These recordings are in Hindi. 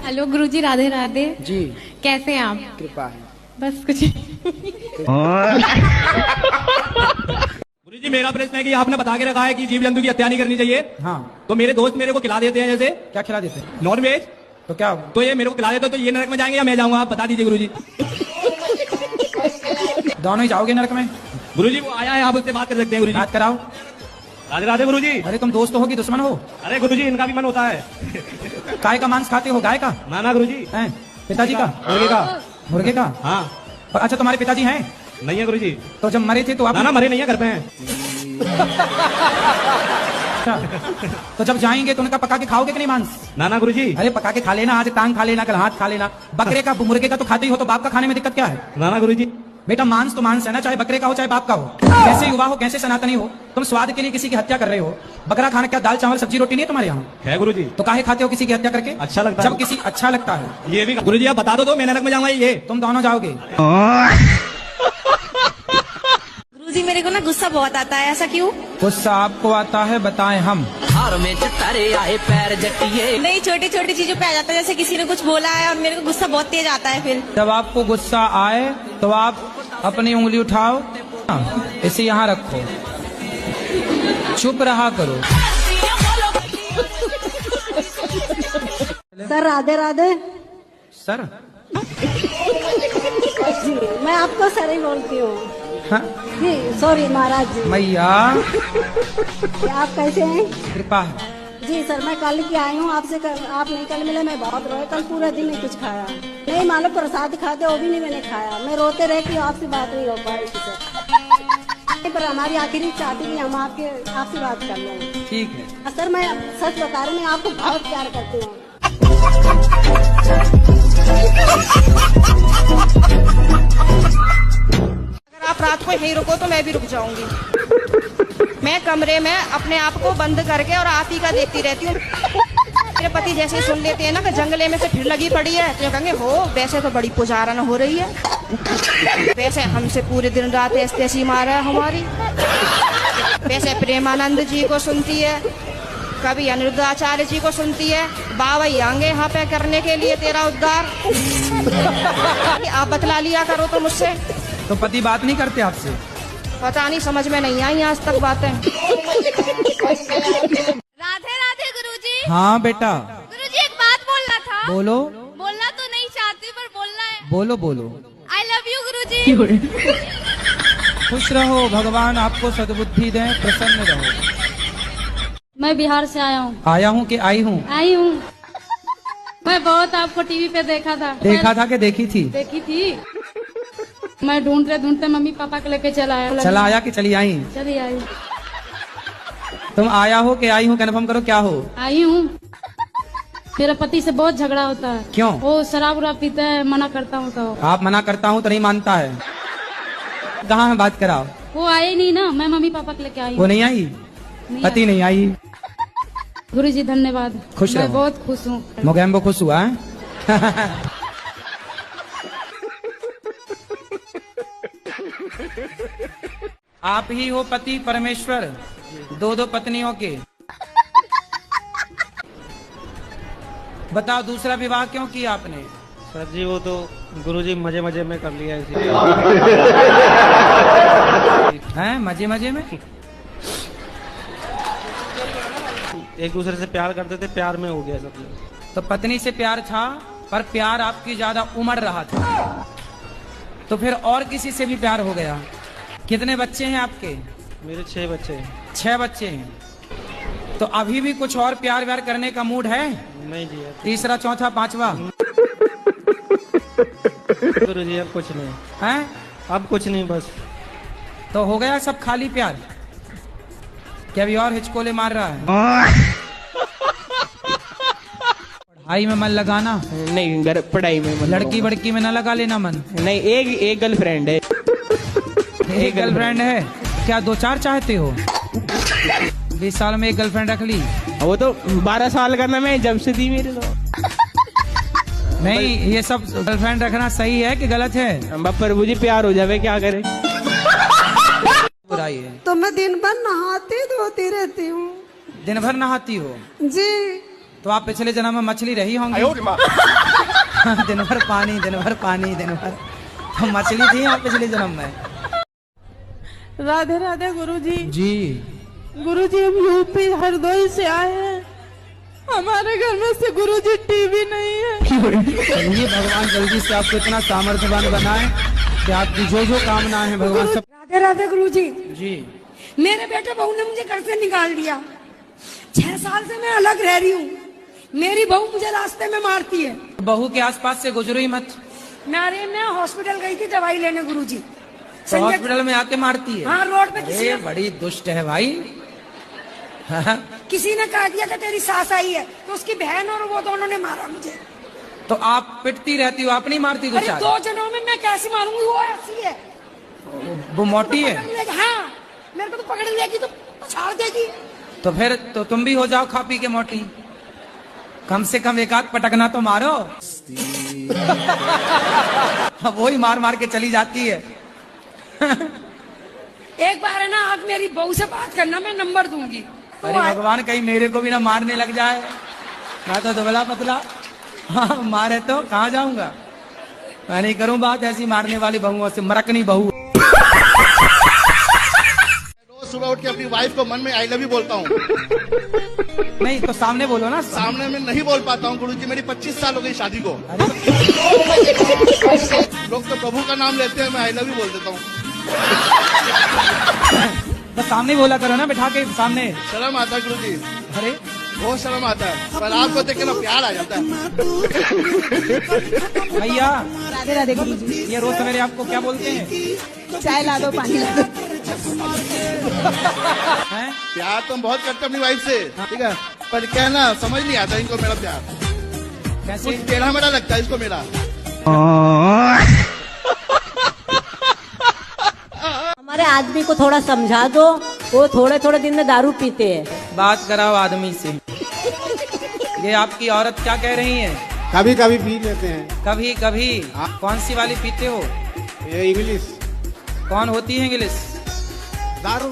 हेलो गुरुजी, राधे राधे जी। कैसे हैं आप? कृपा है। बस कुछ गुरुजी मेरा प्रश्न है कि आपने बता के रखा है कि जीव जंतु की हत्या नहीं करनी चाहिए। हाँ। तो मेरे दोस्त मेरे को खिला देते हैं, जैसे क्या खिला देते हैं? Non veg. तो क्या? तो ये मेरे को खिला देते तो ये नरक में जाएंगे या मैं जाऊंगा? आप बता दीजिए गुरुजी। दोनों ही जाओगे नरक में? गुरुजी वो आया है, आप उससे बात कर सकते हैं गुरुजी। बात कराओ। राधे राधे गुरुजी। अरे तुम दोस्त हो कि दुश्मन हो? अरे गुरुजी इनका भी मन होता है। गाय का मांस खाते हो? गाय का? ना ना गुरुजी। हैं? पिताजी का? मुर्गे का। मुर्गे का? हाँ। और अच्छा तुम्हारे पिताजी हैं? नहीं है गुरुजी। तो जब मरे थे तो आप? ना ना मरे नहीं है, घर पे हैं। तो जब जाएंगे तो उनका पका के खाओगे कि नहीं मांस? ना ना गुरुजी। अरे पका के खा लेना, आज टांग खा लेना, कल हाथ खा लेना। बकरे का मुर्गे का तो खाते ही हो, तो बाप का खाने में दिक्कत क्या है? ना ना गुरुजी। बेटा मांस तो मांस है ना, चाहे बकरे का हो चाहे बाप का हो। कैसे युवा हो, कैसे सनातनी हो, तुम स्वाद के लिए किसी की हत्या कर रहे हो। बकरा खाना क्या दाल चावल सब्जी रोटी नहीं है तुम्हारे यहाँ? है गुरुजी। तो काहे खाते हो किसी की हत्या करके? अच्छा लगता है। जब किसी अच्छा लगता है। ये भी गुरुजी आप बता दो तो मैं नरक में जाऊंगा ये। तुम दोनों जाओगे। गुरुजी मेरे को ना गुस्सा बहुत आता है, ऐसा क्यों? गुस्सा आपको आता है, बताएं हम। नहीं, छोटी छोटी चीजों पे आ जाता है, जैसे किसी ने कुछ बोला है और मेरे को गुस्सा बहुत तेज आता है। फिर जब आपको गुस्सा आए तो आप अपनी उंगली उठाओ, इसे यहाँ रखो, चुप रहा करो। सर राधे राधे। सर जी मैं आपको सर ही बोलती हूँ। हाँ? जी सॉरी महाराज जी। मैया आप कैसे हैं? कृपा है। जी सर मैं कल की आई हूँ आपसे। आप नहीं कल मिले, मैं बहुत रोए, कल पूरा दिन नहीं कुछ खाया। नहीं मालूम प्रसाद खाते वो भी नहीं मैंने खाया, मैं रोते रह कि आपसे बात नहीं हो पाई सर। पर हमारी आखिरी चाहती कि हम आपसे बात कर लें। ठीक है सर मैं सच बता रही हूँ, मैं आपको बहुत प्यार करती हूँ। अगर आप रात को यहीं रुको तो मैं भी रुक जाऊंगी। मैं कमरे में अपने आप को बंद करके और आप ही का देखती रहती हूँ। मेरे पति जैसे सुन लेते हैं ना कि जंगले में से फिर लगी पड़ी है, तो कहेंगे हो वैसे तो बड़ी पुजारन हो रही है, वैसे हमसे पूरे दिन रात ऐसी मारा है हमारी, वैसे प्रेमानंद जी को सुनती है, कभी अनिरुद्धाचार्य जी को सुनती है। बाबा आएंगे यहाँ पे करने के लिए तेरा उद्धार। आप बतला लिया करो तो मुझसे। तो पति बात नहीं करते आपसे? पता नहीं, समझ में नहीं आई आज तक बातें। राधे राधे गुरुजी। हाँ बेटा। गुरुजी एक बात बोलना था। बोलो। बोलना तो नहीं चाहती पर बोलना है। बोलो बोलो। आई लव यू गुरुजी। खुश रहो, भगवान आपको सद्बुद्धि दें, प्रसन्न रहो। मैं बिहार से आया हूँ। आया हूँ कि आई हूँ? आई हूँ। मैं बहुत आपको टीवी पे देखा था। देखा था कि देखी थी? देखी थी। मैं ढूंढते मम्मी पापा को लेके चला आया। चला आया कि चली आई? चली आई। तुम आया हो कि आई हूँ, कन्फर्म करो क्या हो? आई हूँ। मेरा पति से बहुत झगड़ा होता है। क्यों? वो शराब उराब पीता है, मना करता हूँ तो। आप मना करता हूँ तो नहीं मानता है। कहाँ है, बात कराओ। वो आई नहीं ना, मैं मम्मी पापा को लेके आई वो हूँ। नहीं आई? पति नहीं आई? गुरुजी धन्यवाद। खुश मैं रहो। बहुत खुश हूँ। मोगैम्बो खुश हुआ है? आप ही हो पति परमेश्वर, दो पत्नियों के। बताओ दूसरा विवाह क्यों किया आपने? सर जी वो तो गुरुजी मजे मजे में कर लिया इसीलिए। हैं मजे मजे में? एक दूसरे से प्यार करते थे, प्यार में हो गया सब लोग। तो पत्नी से प्यार था, पर प्यार आपकी ज्यादा उमड़ रहा था, तो फिर और किसी से भी प्यार हो गया। कितने बच्चे हैं आपके? मेरे 6 बच्चे हैं। 6 बच्चे हैं। तो अभी भी कुछ और प्यार व्यार करने का मूड है? नहीं जी। तीसरा चौथा पांचवा? गुरुजी अब कुछ नहीं हैं? अब कुछ नहीं, बस। तो हो गया सब खाली प्यार? क्या अभी और हिचकोले मार रहा है? पढ़ाई में मन लगाना? नहीं, पढ़ाई में मन लड़की बड़की में ना लगा लेना मन? नहीं, एक गर्लफ्रेंड है। एक गर्लफ्रेंड है? क्या 2-4 चाहते हो? 20 साल में एक गर्लफ्रेंड रख ली? वो तो 12 साल का ना, मैं जब से दी मेरे तो। नहीं, ये सब गर्लफ्रेंड रखना सही है कि गलत है? पर मुझे प्यार हो जावे, क्या करे? बुराई है। तो मैं दिन भर नहाती धोती रहती हूँ। दिन भर नहाती हो? जी। तो आप पिछले जन्म में मछली रही होंगी। दिन भर पानी, दिन भर पानी, दिन भर। तो मछली थी आप पिछले जन्म में? राधे राधे गुरुजी। जी गुरुजी हम यूपी हरदोई से आए हैं, हमारे घर में से गुरुजी टीवी नहीं है। चलिए भगवान जल्दी से आपको इतना सामर्थ्यवान बनाए कि आपकी जो जो कामना है भगवान सब। राधे राधे गुरुजी। जी मेरे बेटे बहू ने मुझे घर से निकाल दिया, 6 साल से मैं अलग रह रही हूँ। मेरी बहू मुझे रास्ते में मारती है। बहू के आसपास से गुजरो ही मत। मैं हॉस्पिटल गई थी दवाई लेने गुरुजी। तो हॉस्पिटल में आके मारती है? हाँ, रोड पे अरे बड़ी दुष्ट है भाई। किसी ने कह दिया कि तेरी सास आई है, तो उसकी बहन और वो दोनों ने मारा मुझे। तो आप पिटती रहती हो, आप नहीं मारती? अरे 2 जनों में मैं कैसे मारूंगी, वो ऐसी है, वो मोटी है। हाँ, मेरे को तो पकड़ लेगी तो छाड़ देगी। तो फिर तो तुम भी हो जाओ खा पी के मोटी, कम से कम एक आध पटकना तो मारो। वो ही मार मार के चली जाती है। एक बार है ना, आप मेरी बहू से बात करना, मैं नंबर दूंगी। अरे भगवान कहीं मेरे को भी ना मारने लग जाए, मैं तो दुबला पतला। हाँ, मारे तो कहाँ जाऊंगा मैं, नहीं करूं बात ऐसी मारने वाली बहुओं से, मरकनी बहू। रोज सुबह उठ के अपनी वाइफ को मन में आई लव यू बोलता हूँ। नहीं तो सामने बोलो ना। सामने में नहीं बोल पाता हूँ गुरुजी, मेरी 25 साल हो गई शादी को। लोग तो प्रभु का नाम लेते हैं, मैं आई लव यू बोल देता हूँ। तो सामने बोला करो ना, बिठा के सामने। शर्म आता है गुरुजी। अरे बहुत शर्म आता है, पर आपको देख के ना प्यार आ जाता है। भैया राधे राधे गुरुजी। ये रोज सवेरे आपको क्या बोलते हैं? चाय ला दो, पानी ला दो। हैं? प्यार तो हम बहुत करते हैं अपनी वाइफ से, ठीक है, पर क्या है ना, समझ नहीं आता इनको मेरा प्यार। कैसे? कुछ टेढ़ा मेढ़ा लगता है इसको मेरा। हमारे आदमी को थोड़ा समझा दो, वो थोड़े थोड़े दिन में दारू पीते हैं। बात कराओ आदमी से। ये आपकी औरत क्या कह रही है? कभी कभी पी लेते हैं। कभी कभी? कौन सी वाली पीते हो? ये इंग्लिश। कौन होती है इंग्लिश? दारू।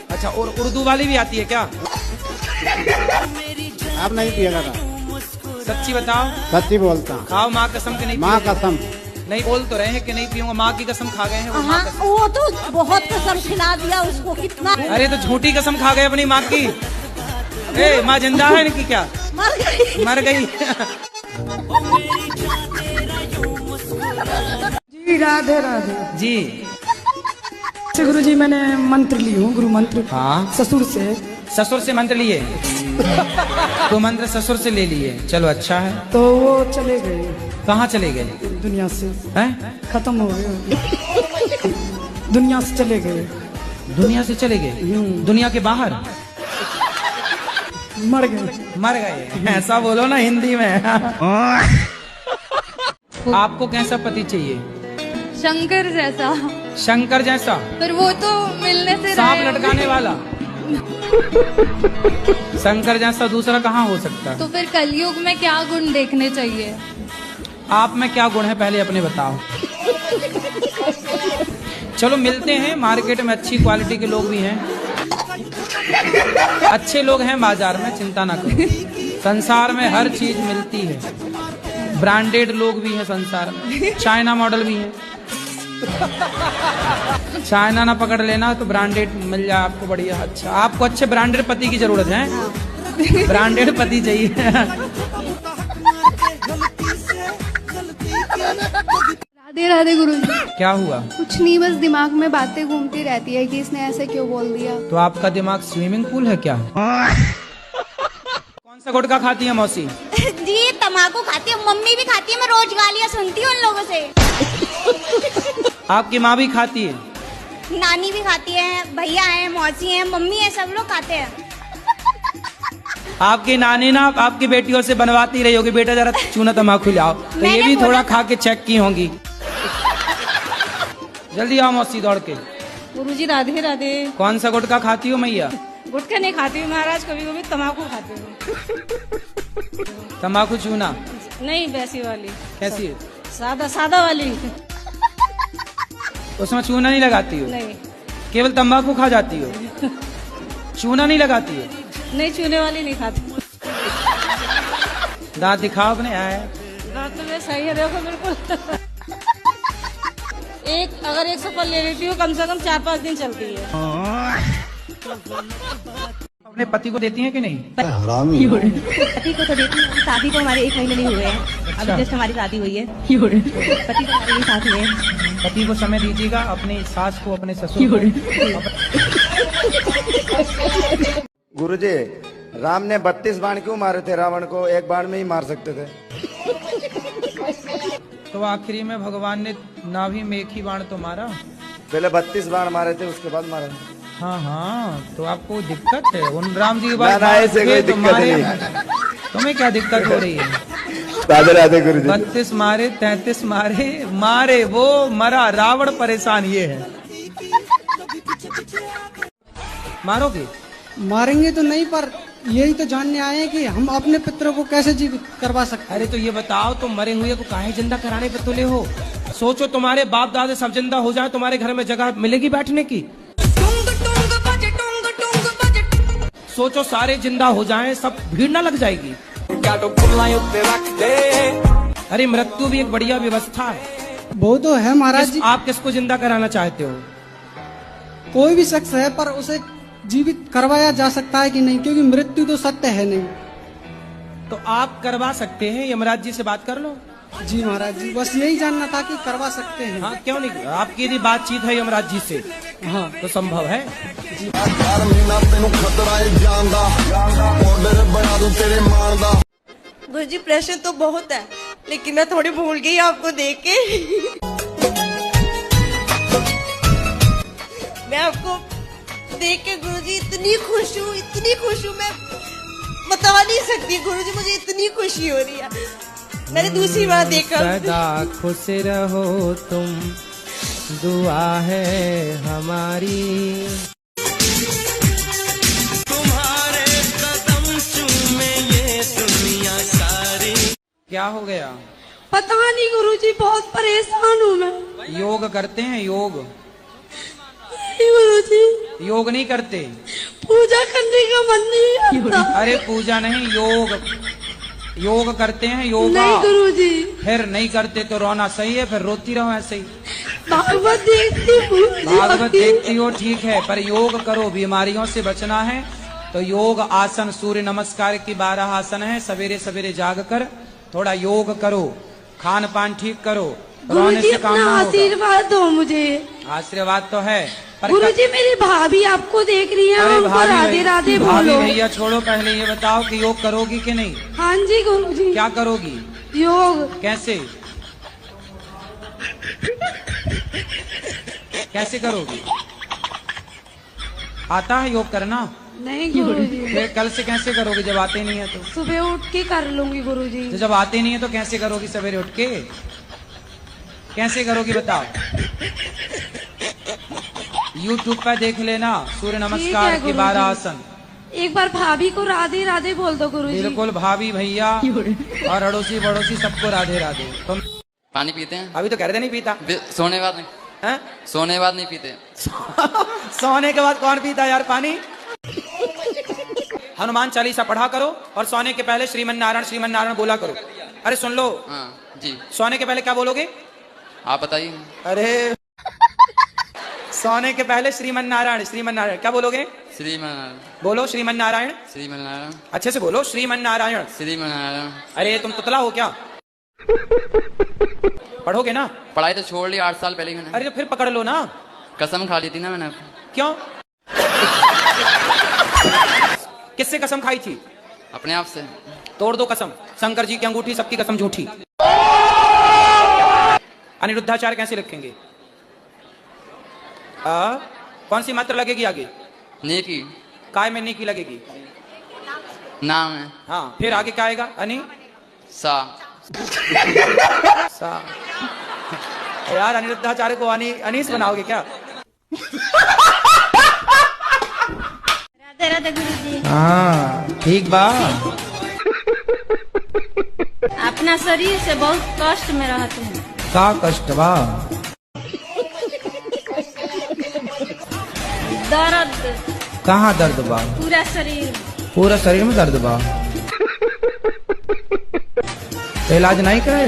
अच्छा, और उर्दू वाली भी आती है क्या? आप नहीं पिएगा? सच्ची बताओ। सच्ची बोलता हूँ। खाओ माँ कसम के नहीं? माँ कसम। नहीं बोल तो रहे हैं कि नहीं पीऊंगा, माँ की कसम खा गए हैं वो। हाँ, वो तो बहुत कसम खिला दिया उसको, कितना। अरे तो झूठी कसम खा गए अपनी माँ की। ए, माँ जिंदा है इनकी क्या? मर गई। मर गई। जी राधे राधे जी गुरुजी। मैंने मंत्र ली हूँ, गुरु मंत्र। हाँ, ससुर से। ससुर से मंत्र लिए? तो मंत्र ससुर से ले लिए, चलो अच्छा है। तो वो चले गए। कहाँ चले गए? दुनिया से। हैं? खत्म हो गए, दुनिया से चले गए। दुनिया से चले गए? दुनिया के बाहर? मर गए। मर गए, ऐसा बोलो ना हिंदी में। आपको कैसा पति चाहिए? शंकर जैसा। शंकर जैसा? पर वो तो मिलने से सांप रहे लटकाने वाला। शंकर जैसा दूसरा कहाँ हो सकता है? तो फिर कलयुग में क्या गुण देखने चाहिए? आप में क्या गुण है पहले अपने बताओ। चलो मिलते हैं, मार्केट में अच्छी क्वालिटी के लोग भी हैं, अच्छे लोग हैं बाजार में, चिंता ना करो। संसार में हर चीज मिलती है, ब्रांडेड लोग भी हैं संसार में, चाइना मॉडल भी हैं। चाइना ना पकड़ लेना तो ब्रांडेड मिल जाए आपको बढ़िया। अच्छा, आपको अच्छे ब्रांडेड पति की जरूरत है? ब्रांडेड पति चाहिए। राधे राधे गुरुजी। क्या हुआ? कुछ नहीं, बस दिमाग में बातें घूमती रहती है कि इसने ऐसे क्यों बोल दिया। तो आपका दिमाग स्विमिंग पूल है क्या? कौन सा गुटखा खाती है मौसी? जी तम्बाकू खाती है, मम्मी भी खाती है, मैं रोज गालियाँ सुनती हूँ उन लोगों से। आपकी माँ भी खाती है? नानी भी खाती है, भैया है, मौसी है, मम्मी है, सब लोग खाते हैं। आपकी नानी ना आपकी बेटियों से बनवाती रही होगी, बेटा जरा चूना तम्बाकू लाओ, तो ये भी थोड़ा खा के चेक की होंगी। जल्दी आओ मौसी दौड़ के। गुरुजी राधे राधे। कौन सा गुटखा खाती हो मैया? गुटखा नहीं खाती हूँ महाराज, कभी कभी तम्बाकू खाती हूँ। तम्बाकू चूना? नहीं, वैसी वाली। कैसी है? सादा सादा वाली। उसमें चूना नहीं लगाती हो? नहीं। केवल तम्बाकू खा जाती हो, चूना नहीं लगाती हो? नहीं, चूने वाली नहीं खाती। दांत दिखाओ अपने आए। दांत तो मेरे सही है, देखो बिल्कुल। अगर 100 पर ले लेती हूँ कम से कम 4-5 दिन चलती है। अपने पति को देती हैं कि नहीं? पति को तो देती हूँ, शादी को हमारे 1 महीने नहीं हुए हैं, अभी जस्ट हमारी शादी हुई है। पति तो हमारे साथ हुए हैं। पति को समय दीजिएगा, अपनी सास को, अपने ससुर को। गुरुजी, राम ने 32 बाण क्यों मारे थे? रावण को 1 बाण में ही मार सकते थे। तो आखिरी में भगवान ने नाभि में 1 ही बाण तो मारा। पहले 32 बाण मारे थे, उसके बाद मारा। हाँ हाँ, तो आपको दिक्कत है उन राम जी के ना, ना, ऐसे कोई दिक्कत नहीं। तुम्हें क्या दिक्कत हो रही है? राधे राधे गुरुजी। 32 मारे, 33 मारे वो मरा, रावण परेशान ये है। मारोगे? मारेंगे तो नहीं, पर यही तो जानने आए हैं कि हम अपने पितरों को कैसे जीवित करवा सकते हैं। अरे तो ये बताओ, तुम मरे हुए को काहे जिंदा कराने पे तुले हो? सोचो तुम्हारे बाप दादे सब जिंदा हो जाए, तुम्हारे घर में जगह मिलेगी बैठने की? सोचो सारे जिंदा हो जाएं, सब भीड़ ना लग जाएगी? अरे मृत्यु भी एक बढ़िया व्यवस्था है। वो तो है महाराज जी। आप किसको जिंदा कराना चाहते हो? कोई भी शख्स है, पर उसे जीवित करवाया जा सकता है कि नहीं, क्योंकि मृत्यु तो सत्य है नहीं। तो आप करवा सकते हैं, यमराज जी से बात कर लो। जी महाराज जी, बस यही जानना था कि करवा सकते हैं। हाँ, क्यों नहीं? आपकी यदि बातचीत है यमराज जी से, हाँ, तो संभव है। गुरुजी प्रेशर तो बहुत है, लेकिन मैं थोड़ी भूल गई आपको देख के। मैं आपको देख के गुरुजी इतनी खुश हूँ, मैं बता नहीं सकती गुरुजी, मुझे इतनी खुशी हो रही है। मैंने दूसरी बार देखा। सदा खुश रहो तुम, दुआ है हमारी। तुम्हारे कदम चूमे ये दुनिया सारी। क्या हो गया? पता नहीं गुरुजी, बहुत परेशान हूँ मैं। योग करते हैं? योग गुरुजी, योग नहीं करते? पूजा करने का मन नहीं आता। अरे पूजा नहीं, योग करते हैं। योगा नहीं गुरुजी। फिर नहीं करते तो रोना सही है, फिर रोती रहो ऐसे ही। भागवत देखती हूँ। भागवत देखती हो, ठीक है, पर योग करो। बीमारियों से बचना है तो योग आसन, सूर्य नमस्कार की 12 आसन है। सवेरे सवेरे जाग कर थोड़ा योग करो, खान पान ठीक करो, रोने से काम ना होगा। आशीर्वाद दो मुझे। आशीर्वाद तो है, पर गुरुजी मेरी भाभी आपको देख रही है, उनको राधे राधे बोलो। भैया छोड़ो, पहले ये बताओ कि योग करोगी कि नहीं? हाँ जी गुरुजी। क्या करोगी? योग। कैसे कैसे करोगी? आता है योग करना? नहीं गुरुजी। फिर कल से कैसे करोगी जब आते नहीं है तो? सुबह उठ के कर लूंगी गुरुजी। तो जब आते नहीं है तो कैसे करोगी? सवेरे उठ के कैसे करोगी बताओ? YouTube पर देख लेना, सूर्य नमस्कार की 12 आसन। एक बार भाभी को राधे राधे बोल दो गुरुजी। बिल्कुल, भाभी भैया और अड़ोसी पड़ोसी सबको राधे राधे। तुम पानी पीते हैं? अभी तो कह रहे थे नहीं पीता। सोने बाद नहीं है? सोने बाद नहीं पीते। सोने के बाद कौन पीता यार पानी? हनुमान चालीसा पढ़ा करो और सोने के पहले श्रीमन नारायण बोला करो। अरे सुन लो। हाँ जी। सोने के पहले क्या बोलोगे? आप बताइए। अरे सोने के पहले श्रीमन नारायण क्या बोलोगे? श्रीमन। बोलो श्रीमन नारायण। अच्छे से बोलो, श्रीमन नारायण। अरे तुम तुतला हो क्या? पढ़ोगे ना? पढ़ाई तो छोड़ ली 8 साल पहले ही मैंने। अरे तो फिर पकड़ लो ना। कसम खा ली थी ना मैंने। क्यों? किससे कसम खाई थी? अपने आप से। तोड़ दो कसम। शंकर जी की अंगूठी, सबकी कसम झूठी। अनिरुद्धाचार्य कैसे लिखेंगे? कौन सी मात्रा लगेगी आगे? नेकी। काय में नेकी लगेगी? नाम है। हाँ, फिर आगे क्या आएगा? सा। यार अनिरुद्धाचार्य को अनीस बनाओगे क्या? राधे राधे गुरुजी। हाँ ठीक बा। अपना शरीर से बहुत कष्ट में रहते हैं। का कष्ट बा? दर्द। कहाँ दर्द बा? पूरा शरीर। पूरा शरीर में दर्द बा। तो इलाज नहीं कराए?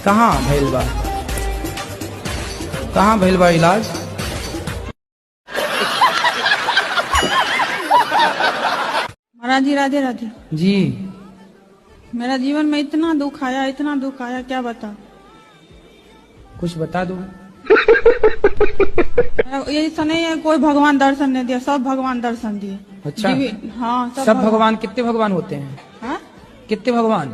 कहाँ भइल बा? कहाँ भइल बा इलाज? महाराज जी राधे राधे जी। मेरा जीवन में इतना दुख आया, क्या बता। कुछ बता दो। ये ऐसा नहीं है कोई भगवान दर्शन नहीं दिया, सब भगवान दर्शन दिए। अच्छा। हाँ सब भगवान कितने भगवान होते हैं? हाँ? कितने भगवान?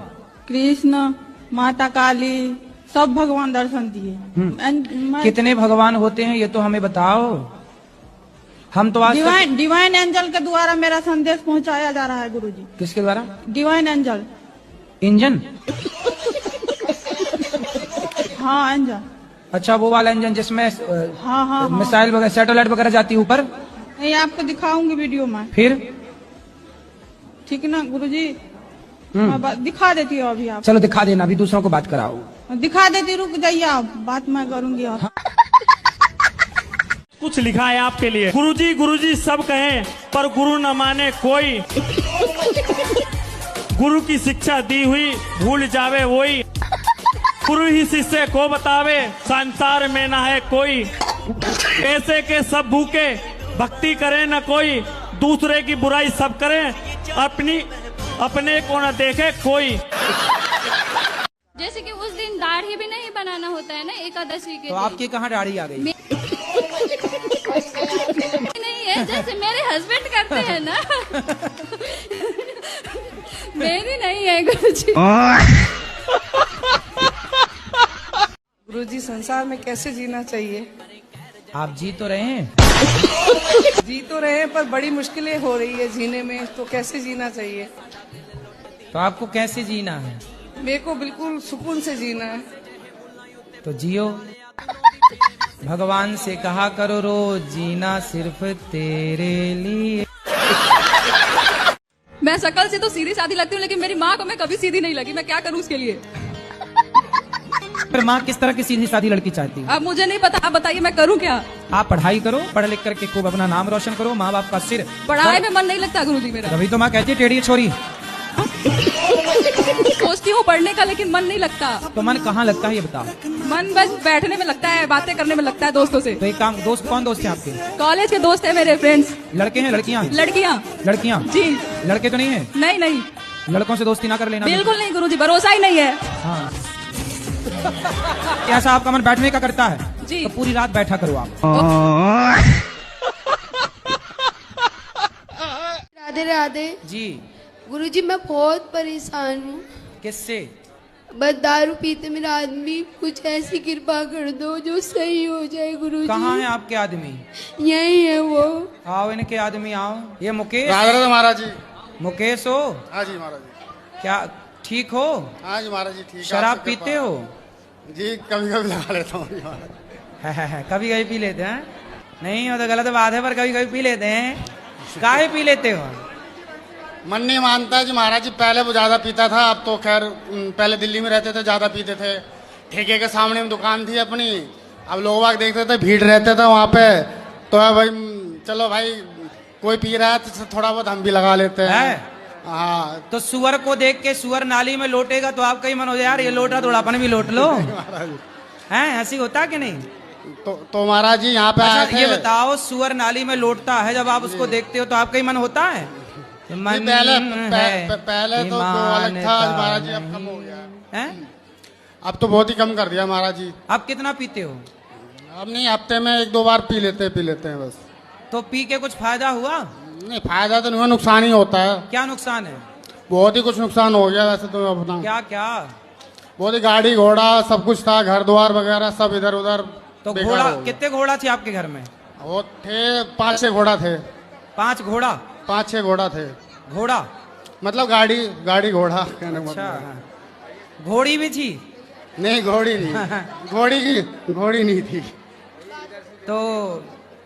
कृष्ण, माता काली, सब भगवान दर्शन दिए। कितने भगवान होते हैं ये तो हमें बताओ। हम तो आज डिवाइन एंजल के द्वारा मेरा संदेश पहुंचाया जा रहा है गुरुजी। किसके द्वारा? Divine angel. इंजन? हाँ एंजल। अच्छा वो वाला इंजन जिसमें हाँ। मिसाइल वगैरह सैटेलाइट वगैरह जाती है ऊपर? नहीं आपको दिखाऊंगी वीडियो में। फिर ठीक ना गुरुजी? मैं दिखा देती हूँ अभी आप। चलो दिखा देना, अभी दूसरों को बात कराओ। दिखा देती, रुक जाइए आप, बात मैं करूंगी। और कुछ लिखा है आपके लिए। गुरुजी सब कहें पर गुरु न माने कोई, गुरु की शिक्षा दी हुई भूल जावे वही, गुरु ही शिष्य को बतावे संसार में ना है कोई, ऐसे के सब भूखे भक्ति करे न कोई, दूसरे की बुराई सब करे अपने को न देखे कोई। जैसे कि उस दिन दाढ़ी भी नहीं बनाना होता है ना एकादशी के। तो आपकी कहाँ दाढ़ी आ गई? नहीं है, जैसे मेरे हस्बैंड करते हैं ना। मेरी नहीं है गुरुजी। गुरुजी संसार में कैसे जीना चाहिए? आप जी तो रहे हैं? जी तो रहे हैं पर बड़ी मुश्किलें हो रही है जीने में, तो कैसे जीना चाहिए? तो आपको कैसे जीना है? मेरे को बिल्कुल सुकून से जीना है। तो जियो। भगवान से कहा करो रोज जीना सिर्फ तेरे लिए। मैं शक्ल से तो सीधी सादी लगती हूँ, लेकिन मेरी माँ को मैं कभी सीधी नहीं लगी। मैं क्या करूँ उसके लिए? पर माँ किस तरह की सीधी सादी लड़की चाहती है? अब मुझे नहीं पता, आप बताइए मैं करूँ क्या? आप पढ़ाई करो, पढ़ लिख करके खूब अपना नाम रोशन करो, माँ बाप का सिर। पढ़ाई में मन नहीं लगता गुरुजी मेरा। अभी तो माँ कहती है टेढ़ी छोरी। सोचती हूँ पढ़ने का, लेकिन मन नहीं लगता। तो मन कहाँ लगता है ये बताओ? मन बस बैठने में लगता है, बातें करने में लगता है दोस्तों से। तो एक काम, दोस्त कौन दोस्त है आपके? कॉलेज के दोस्त है मेरे फ्रेंड्स। लड़के हैं लड़कियाँ? लड़कियाँ जी। लड़के तो नहीं है? नहीं। लड़कों से दोस्ती ना कर लेना। बिल्कुल नहीं गुरुजी, भरोसा ही नहीं है। हाँ। ऐसा आपका मन बैठने का करता है जी। तो पूरी रात बैठा करो आप। राधे राधे जी। गुरुजी मैं बहुत परेशान हूँ। किससे? बस दारू पीते मेरा आदमी, कुछ ऐसी कृपा कर दो जो सही हो जाए गुरुजी। कहाँ है आपके आदमी? यही है वो। आओ इनके आदमी आओ। ये मुकेश? राधे महाराज जी। मुकेश हो? हाँ जी महाराज जी। क्या ठीक हो? हाँ जी महाराज जी ठीक। शराब पीते हो? जी कभी कभी लगा लेता हूँ। कभी कभी पी लेते हैं? नहीं हो तो गलत बात है, पर कभी कभी पी लेते हैं। काहे पी लेते हो? मन नहीं मानता है जी महाराज जी। पहले वो ज्यादा पीता था, अब तो खैर पहले दिल्ली में रहते थे, ज्यादा पीते थे। ठेके के सामने में दुकान थी अपनी, अब लोग बाग देखते थे, भीड़ रहते थे वहाँ पे, तो भाई चलो भाई कोई पी रहा है तो थोड़ा बहुत हम भी लगा लेते हैं। हाँ। तो सुअर को देख के सुअर नाली में लोटेगा तो आपका ही मन हो जाए यार ये लोटा थोड़ा अपन भी लोट लो। हैं ऐसी होता कि नहीं? तो महाराज जी यहाँ पे आए थे। ये बताओ सुअर नाली में लोटता है, जब आप उसको देखते हो तो आपका ही मन होता है? मन पहले तो अलग था महाराज जी, अब कम हो गया है। अब तो बहुत ही कम कर दिया महाराज जी। अब कितना पीते हो? अब नहीं, हफ्ते में 1-2 बार पी लेते हैं बस। तो पी के कुछ फायदा हुआ? नहीं फायदा तो नहीं हुआ, नुकसान ही होता है। क्या नुकसान है? बहुत ही कुछ नुकसान हो गया वैसे तो अपना। क्या? बहुत ही गाड़ी घोड़ा सब कुछ था, घर द्वार वगैरह सब इधर उधर। तो घोड़ा कितने घोड़ा थे आपके घर में? वो थे 5-6 घोड़ा थे। 5 घोड़ा? 5-6 घोड़ा थे। घोड़ा मतलब गाड़ी घोड़ा कहने अच्छा। घोड़ी भी थी? नहीं घोड़ी नहीं। घोड़ी नहीं थी। तो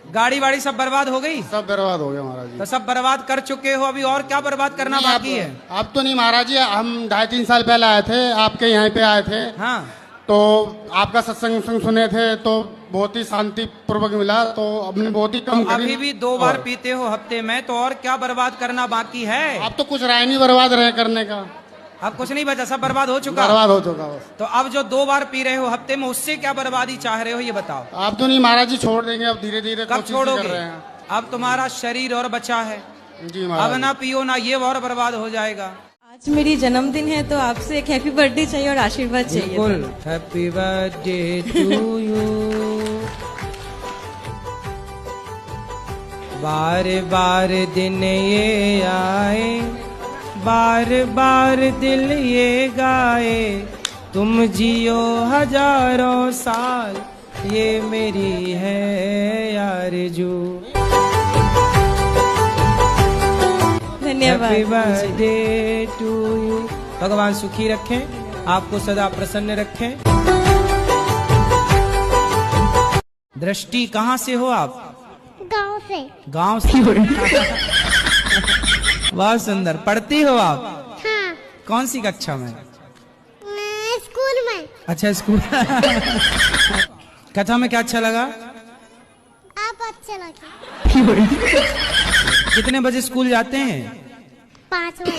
गाड़ी वाड़ी सब बर्बाद हो गई? सब बर्बाद हो गया महाराज जी। तो सब बर्बाद कर चुके हो, अभी और क्या बर्बाद करना बाकी है? अब तो नहीं महाराज जी, हम 2.5-3 साल पहले आए थे, आपके यहाँ पे आए थे। हाँ। तो आपका सत्संग सुने थे तो बहुत ही शांति पूर्वक मिला, तो हमने बहुत ही कम करी। अभी भी 2 बार पीते हो हफ्ते में, तो और क्या बर्बाद करना बाकी है? अब तो कुछ राय नहीं बर्बाद रहे करने का। अब कुछ नहीं बचा, सब बर्बाद हो चुका। बर्बाद हो चुका बस। तो अब जो 2 बार पी रहे हो हफ्ते में, उससे क्या बर्बादी चाह रहे हो ये बताओ। आप तो नहीं महाराज जी, छोड़ देंगे अब धीरे धीरे। कब छोड़ोगे? अब तुम्हारा शरीर और बचा है जी अब महाराज। ना पियो ना, ये और बर्बाद हो जाएगा। आज मेरी जन्मदिन है तो आपसे एक हैप्पी बर्थडे चाहिए और आशीर्वाद चाहिए। बिल्कुल, हैप्पी बर्थडे टू यू। बार बार दिन ये आए, बार बार दिल ये गाए, तुम जियो हजारों साल, ये मेरी है आरज़ू। धन्यवाद। Happy birthday to you. भगवान सुखी रखें, आपको सदा प्रसन्न रखें। दृष्टि कहाँ से हो आप? गांव से। गांव से। बहुत सुंदर। पढ़ती हो आप? हाँ। कौन सी कक्षा में? स्कूल में। अच्छा, स्कूल। कथा में क्या अच्छा लगा? आप अच्छे लगे। कितने बजे स्कूल जाते हैं? 5 बजे।